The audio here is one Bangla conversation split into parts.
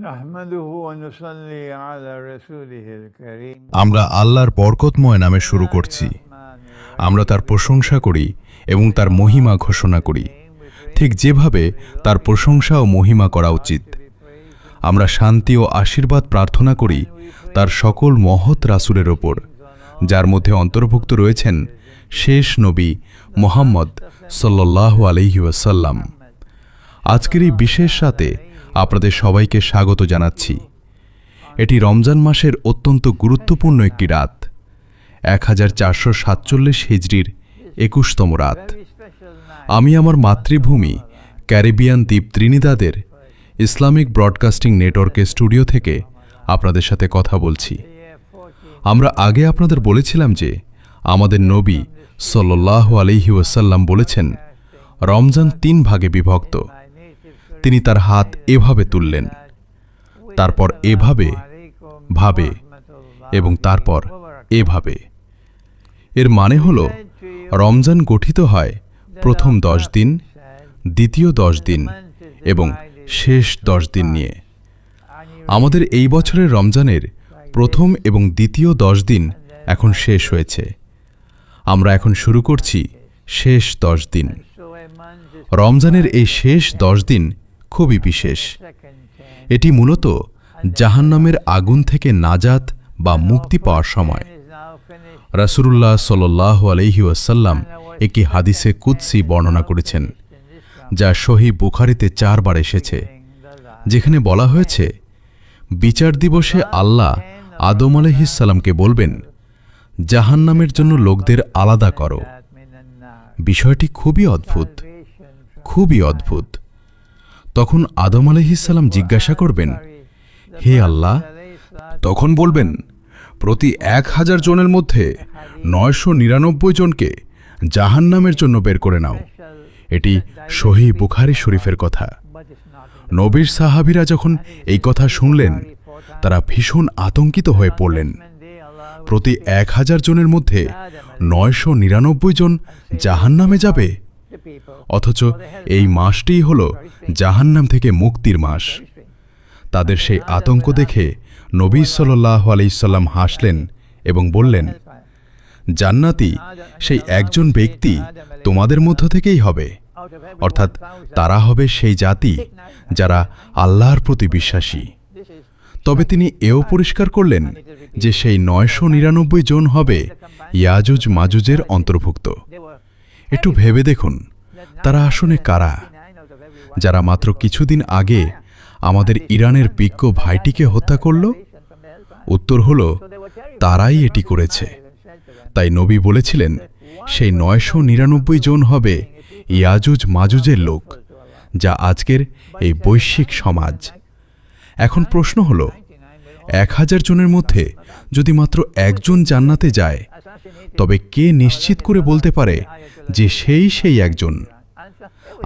نحمده ونصلي على رسوله الكريم আমরা আল্লাহর বরকতময় নামে শুরু করছি। আমরা তার প্রশংসা করি এবং তার মহিমা ঘোষণা করি, ঠিক যেভাবে তার প্রশংসা ও মহিমা করা উচিত। আমরা শান্তি ও আশীর্বাদ প্রার্থনা করি তার সকল মহৎ রাসূলের ওপর, যার মধ্যে অন্তর্ভুক্ত রয়েছেন শেষ নবী মুহাম্মদ সাল্লাল্লাহু আলাইহি ওয়াসাল্লাম। আজকের এই বিশেষ রাতে আপনাদের সবাইকে স্বাগত জানাচ্ছি। এটি রমজান মাসের অত্যন্ত গুরুত্বপূর্ণ একটি রাত, 1447 হিজরির 21তম রাত। আমি আমার মাতৃভূমি ক্যারিবিয়ান দ্বীপ ত্রিনিদাদের ইসলামিক ব্রডকাস্টিং নেটওয়ার্কের স্টুডিও থেকে আপনাদের সাথে কথা বলছি। আমরা আগে আপনাদের বলেছিলাম যে আমাদের নবী সাল্লাল্লাহু আলাইহি ওয়াসাল্লাম বলেছেন, রমজান 3 ভাগে বিভক্ত। তিনি তার হাত এভাবে তুললেন, তারপর এভাবে, ভাবে এবং তারপর এভাবে। এর মানে হল রমজান গঠিত হয় প্রথম 10 দিন, দ্বিতীয় 10 দিন এবং শেষ 10 দিন নিয়ে। আমাদের এই বছরের রমজানের প্রথম এবং দ্বিতীয় 10 দিন এখন শেষ হয়েছে। আমরা এখন শুরু করছি শেষ 10 দিন। রমজানের এই শেষ 10 দিন খুবই বিশেষ। এটি মূলত জাহান্নামের আগুন থেকে নাজাত বা মুক্তি পাওয়ার সময়। রাসূলুল্লাহ সাল্লাল্লাহু আলাইহি ওয়াসাল্লাম একটি হাদিসে কুদসি বর্ণনা করেছেন, যা সহিহ বুখারীতে 4 বার এসেছে, যেখানে বলা হয়েছে, বিচার দিবসে আল্লাহ আদম আলাইহিস সালামকে বলবেন, জাহান্নামের জন্য লোকদের আলাদা করো। বিষয়টি খুবই অদ্ভুত, খুবই অদ্ভুত। তখন আদম আলাইহিস সালাম জিজ্ঞাসা করবেন, হে আল্লাহ, তখন বলবেন, প্রতি 1000 জনের মধ্যে 999 জনকে জাহান্নামের জন্য বের করে নাও। এটি সহিহ বুখারী শরীফের কথা। নবীর সাহাবীরা যখন এই কথা শুনলেন, তারা ভীষণ আতঙ্কিত হয়ে পড়লেন। প্রতি 1000 জনের মধ্যে 999 জন জাহান্নামে যাবে, অথচ এই মাসটিই হল জাহান্নাম থেকে মুক্তির মাস। তাদের সেই আতঙ্ক দেখে নবী সাল্লাল্লাহু আলাইহি সাল্লাম হাসলেন এবং বললেন, জান্নাতি সেই একজন ব্যক্তি তোমাদের মধ্য থেকেই হবে, অর্থাৎ তারা হবে সেই জাতি যারা আল্লাহর প্রতি বিশ্বাসী। তবে তিনি এও পরিষ্কার করলেন যে সেই 999 জন হবে ইয়াজুজ মাজুজের অন্তর্ভুক্ত। একটু ভেবে দেখুন, তারা আসলে কারা? যারা মাত্র কিছুদিন আগে আমাদের ইরানের পিক্ক ভাইটিকে হত্যা করল? উত্তর হল, তারাই এটি করেছে। তাই নবী বলেছিলেন, সেই 999 জন হবে ইয়াজুজ মাজুজের লোক, যা আজকের এই বৈশ্বিক সমাজ। এখন প্রশ্ন হল, 1000 জনের মধ্যে যদি মাত্র একজন জান্নাতে যায়, তবে কে নিশ্চিত করে বলতে পারে যে সেই একজন?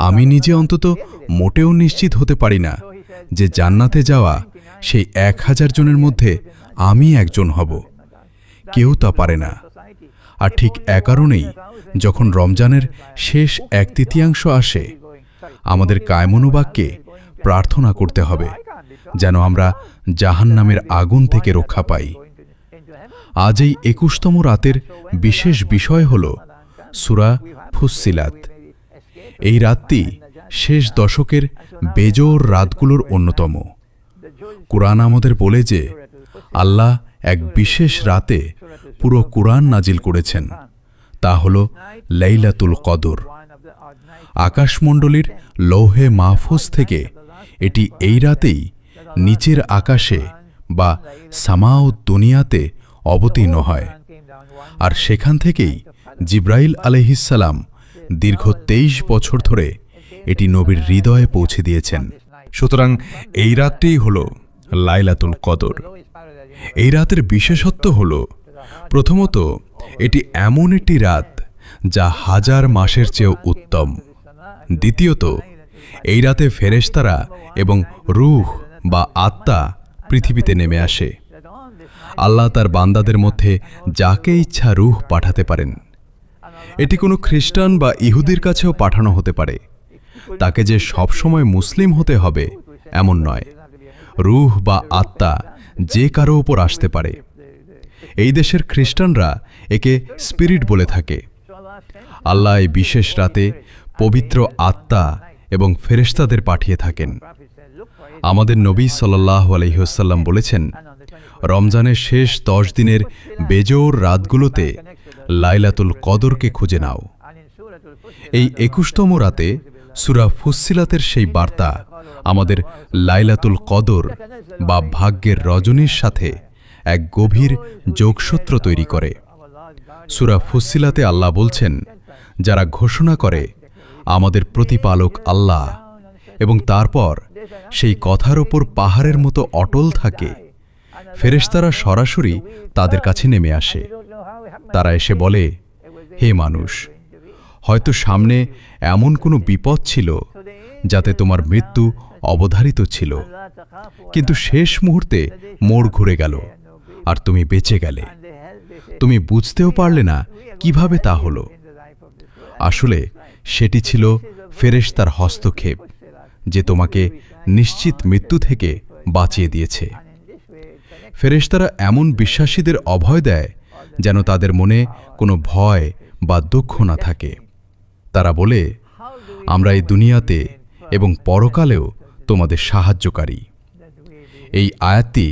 আমি নিজে অন্তত মোটেও নিশ্চিত হতে পারি না যে জান্নাতে যাওয়া সেই 1000 জনের মধ্যে আমি একজন হব। কেউ তা পারে না। আর ঠিক এ কারণেই যখন রমজানের শেষ 1/3 আসে, আমাদের কায়মনোবাক্যে প্রার্থনা করতে হবে যেন আমরা জাহান্নামের আগুন থেকে রক্ষা পাই। আজ এই 21তম রাতের বিশেষ বিষয় হল সূরা ফুসসিলাত। এই রাতটি শেষ দশকের বেজোর রাতগুলোর অন্যতম। কুরআন আমাদের বলে যে আল্লাহ এক বিশেষ রাতে পুরো কুরআন নাজিল করেছেন, তা হল লাইলাতুল কদর। আকাশমণ্ডলীর লৌহে মাহফুজ থেকে এটি এই রাতেই নিচের আকাশে বা সামাউদ দুনিয়াতে অবতীর্ণ হয়, আর সেখান থেকেই জিবরাইল আলাইহিস সালাম দীর্ঘ 23 বছর ধরে এটি নবীর হৃদয়ে পৌঁছে দিয়েছেন। সুতরাং এই রাতটিই হল লাইলাতুল কদর। এই রাতের বিশেষত্ব হল, প্রথমত, এটি এমন একটি রাত যা 1000 মাসের চেয়েও উত্তম। দ্বিতীয়ত, এই রাতে ফেরেশতারা এবং রূহ বা আত্মা পৃথিবীতে নেমে আসে। আল্লাহ তার বান্দাদের মধ্যে যাকে ইচ্ছা রূহ পাঠাতে পারেন। এটি কোনো খ্রিস্টান বা ইহুদির কাছেও পাঠানো হতে পারে। তাকে যে সবসময় মুসলিম হতে হবে এমন নয়। রূহ বা আত্মা যে কারো ওপর আসতে পারে। এই দেশের খ্রিস্টানরা একে স্পিরিট বলে থাকে। আল্লাহ এই বিশেষ রাতে পবিত্র আত্মা এবং ফেরেশতাদের পাঠিয়ে থাকেন। আমাদের নবী সাল্লাল্লাহু আলাইহি ওয়াসাল্লাম বলেছেন, রমজানের শেষ 10 দিনের বেজোর রাতগুলোতে লাইলাতুল কদরকে খুঁজে নাও। এই 21তম রাতে সূরা ফুসসিলাতের সেই বার্তা আমাদের লাইলাতুল কদর বা ভাগ্যের রজনীর সাথে এক গভীর যোগসূত্র তৈরি করে। সূরা ফুসসিলাতে আল্লাহ বলছেন, যারা ঘোষণা করে আমাদের প্রতিপালক আল্লাহ এবং তারপর সেই কথার ওপর পাহাড়ের মতো অটল থাকে, ফেরেশতারা সরাসরি তাদের কাছে নেমে আসে। তারা এসে বলে, হে মানুষ, হয়তো সামনে এমন কোনো বিপদ ছিল যাতে তোমার মৃত্যু অবধারিত ছিল, কিন্তু শেষ মুহূর্তে মোড় ঘুরে গেল আর তুমি বেঁচে গেলে। তুমি বুঝতেও পারলে না কিভাবে তা হলো। আসলে সেটি ছিল ফেরেশতার হস্তক্ষেপ, যে তোমাকে নিশ্চিত মৃত্যু থেকে বাঁচিয়ে দিয়েছে। ফেরেশতারা এমন বিশ্বাসীদের অভয় দেয় যেন তাদের মনে কোনো ভয় বা দুঃখ না থাকে। তারা বলে, আমরা এই দুনিয়াতে এবং পরকালেও তোমাদের সাহায্যকারী। এই আয়াতটি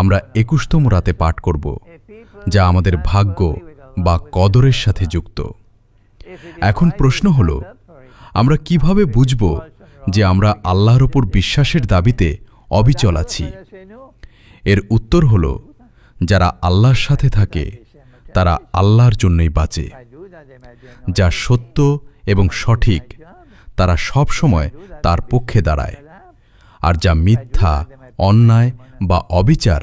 আমরা 21তম রাতে পাঠ করব, যা আমাদের ভাগ্য বা কদরের সাথে যুক্ত। এখন প্রশ্ন হল, আমরা কিভাবে বুঝব যে আমরা আল্লাহর উপর বিশ্বাসের দাবিতে অবিচল আছি? এর উত্তর হল, যারা আল্লাহর সাথে থাকে তারা আল্লাহর জন্যই বাঁচে। যা সত্য এবং সঠিক তারা সব সময় তার পক্ষে দাঁড়ায়, আর যা মিথ্যা, অন্যায় বা অবিচার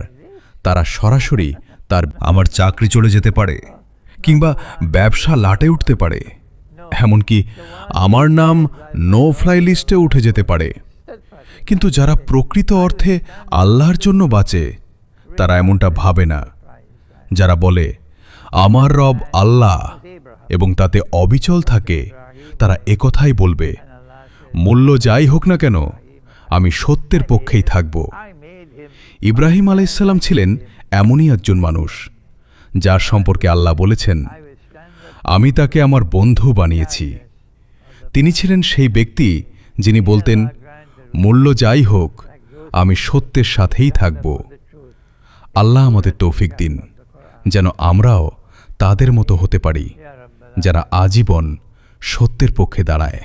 তারা সরাসরি তার। আমার চাকরি চলে যেতে পারে, কিংবা ব্যবসা লাটে উঠতে পারে, এমনকি আমার নাম নো ফ্লাই লিস্টে উঠে যেতে পারে, কিন্তু যারা প্রকৃত অর্থে আল্লাহর জন্য বাঁচে তারা এমনটা ভাবে না। যারা বলে আমার রব আল্লাহ এবং তাতে অবিচল থাকে, তারা একথাই বলবে, মূল্য যাই হোক না কেন আমি সত্যের পক্ষেই থাকব। ইব্রাহিম আলাইহিসসালাম ছিলেন এমনই একজন মানুষ, যার সম্পর্কে আল্লাহ বলেছেন, আমি তাকে আমার বন্ধু বানিয়েছি। তিনি ছিলেন সেই ব্যক্তি যিনি বলতেন, মূল্য যাই হোক আমি সত্যের সাথেই থাকব। আল্লাহ আমাদের তৌফিক দিন যেন আমরাও তাদের মতো হতে পারি, যারা আজীবন সত্যের পক্ষে দাঁড়ায়।